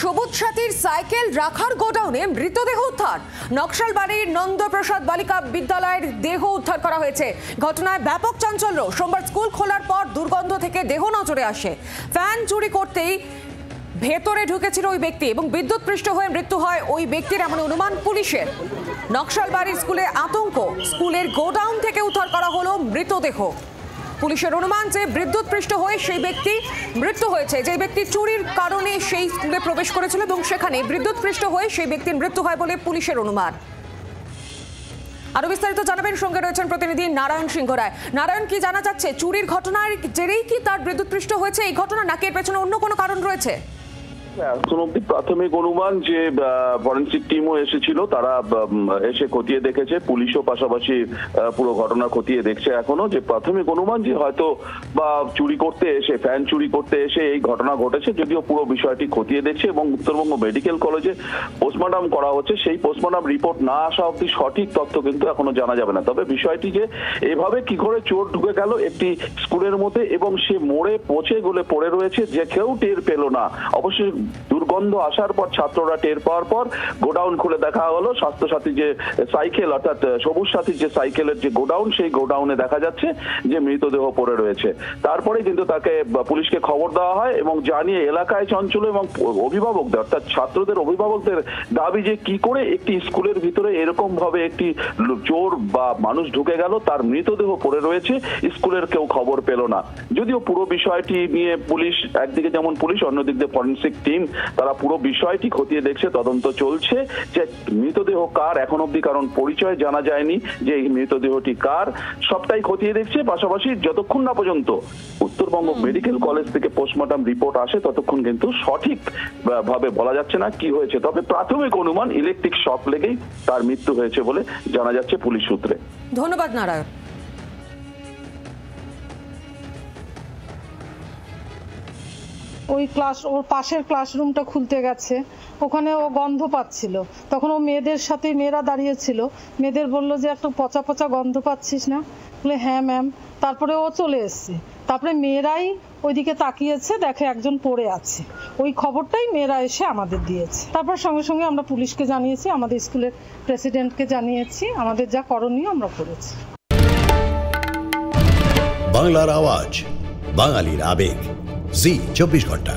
সবুজ সাথীর সাইকেল রাখার গোডাউনে মৃতদেহ উদ্ধার। নকশালবাড়ির নন্দপ্রসাদ বালিকা বিদ্যালয়ের দেহ উদ্ধার করা হয়েছে। ঘটনায় ব্যাপক চাঞ্চল্য। সোমবার স্কুল খোলার পর দুর্গন্ধ থেকে দেহ নজরে আসে। ফ্যান চুরি করতেই ভেতরে ঢুকেছিল ওই ব্যক্তি এবং বিদ্যুৎপৃষ্ট হয়ে মৃত্যু হয় ওই ব্যক্তির, এমন অনুমান পুলিশের। নকশালবাড়ির স্কুলে আতঙ্ক। স্কুলের গোডাউন থেকে উদ্ধার করা হলো মৃতদেহ। পুলিশের অনুমান যে বিদ্যুৎপৃষ্ট হয়ে সেই ব্যক্তি মৃত্যু হয়েছে। যে ব্যক্তি চুরির কারণে সেই স্কুলে প্রবেশ করেছিল এবং সেখানে বিদ্যুৎপৃষ্ট হয়ে সেই ব্যক্তির মৃত্যু হয় বলে পুলিশের অনুমান। আরো বিস্তারিত জানাবেন, সঙ্গে রয়েছেন প্রতিনিধি নারায়ণ সিংহ রায়। নারায়ণ, কি জানা যাচ্ছে? চুরির ঘটনার জেরেই কি তার বিদ্যুৎপৃষ্ট হয়েছে এই ঘটনা, নাকি এর পেছনে অন্য কোনো কারণ রয়েছে? এখন অব্দি প্রাথমিক অনুমান যে ফরেনসিক টিমও এসেছিল, তারা এসে খতিয়ে দেখেছে। পুলিশও পাশাপাশি পুরো ঘটনা খতিয়ে দেখছে। এখনো যে প্রাথমিক অনুমান যে হয়তো বা চুরি করতে এসে, ফ্যান চুরি করতে এসে এই ঘটনা ঘটেছে, যদিও পুরো বিষয়টি খতিয়ে দেখছে এবং উত্তরবঙ্গ মেডিকেল কলেজে পোস্টমর্টম করা হচ্ছে। সেই পোস্টমর্টম রিপোর্ট না আসা অব্দি সঠিক তথ্য কিন্তু এখনো জানা যাবে না। তবে বিষয়টি যে এভাবে কি করে চোর ঢুকে গেল একটি স্কুলের মধ্যে এবং সে মোড়ে পচে গলে পড়ে রয়েছে, যে কেউ টের পেল না। অবশ্যই দুর্গন্ধ আসার পর ছাত্ররা টের পাওয়ার পর গোডাউন খুলে দেখা হলো। স্বাস্থ্যসাথী যে সাইকেল, অর্থাৎ সবুজ সাথীর যে সাইকেলের যে গোডাউন, সেই গোডাউনে দেখা যাচ্ছে যে মৃতদেহ পড়ে রয়েছে। তারপরে কিন্তু তাকে পুলিশকে খবর দেওয়া হয় এবং জানিয়ে এলাকায় চঞ্চল এবং অভিভাবকদের, অর্থাৎ ছাত্রদের অভিভাবকদের দাবি যে কি করে একটি স্কুলের ভিতরে এরকম ভাবে একটি চোর বা মানুষ ঢুকে গেল, তার মৃতদেহ পড়ে রয়েছে, স্কুলের কেউ খবর পেল না। যদিও পুরো বিষয়টি নিয়ে পুলিশ, একদিকে যেমন পুলিশ, অন্যদিক দিয়ে ফরেনসিক টিম, তারা পুরো বিষয়টি খতিয়ে দেখছে, তদন্ত চলছে। যে মৃতদেহ কার এখন অব্দি কারণ পরিচয় জানা যায়নি, যে এই মৃতদেহটি কার, সবটাই খতিয়ে দেখছে। পাশাপাশি যতক্ষণ না পর্যন্ত উত্তরবঙ্গ মেডিকেল কলেজ থেকে পোস্টমর্টম রিপোর্ট আসে, ততক্ষণ কিন্তু সঠিক ভাবে বলা যাচ্ছে না কি হয়েছে। তবে প্রাথমিক অনুমান ইলেকট্রিক শক লেগেই তার মৃত্যু হয়েছে বলে জানা যাচ্ছে পুলিশ সূত্রে। ধন্যবাদ নারায়ণ। ওই ওর পাশের ক্লাসরুমটা খুলতে গেছে, ওখানে ও গন্ধ পাচ্ছিল। তখন ও মেয়েদের সাথে, মেয়েরা দাঁড়িয়েছিল, মেয়েদের বলল যে একটু পচা পচা গন্ধ পাচ্ছিস না? বলে হ্যাঁ ম্যাম। তারপরে ও চলে এসছে। তারপরে মেয়েরাই ওইদিকে তাকিয়েছে, দেখে একজন পড়ে আছে। ওই খবরটাই মেয়েরা এসে আমাদের দিয়েছে। তারপর সঙ্গে সঙ্গে আমরা পুলিশকে জানিয়েছি, আমাদের স্কুলের প্রেসিডেন্টকে জানিয়েছি, আমাদের যা করণীয় আমরা করেছি। বাংলার আওয়াজ, বাঙালির আবেগ, জি 24 ঘন্টা।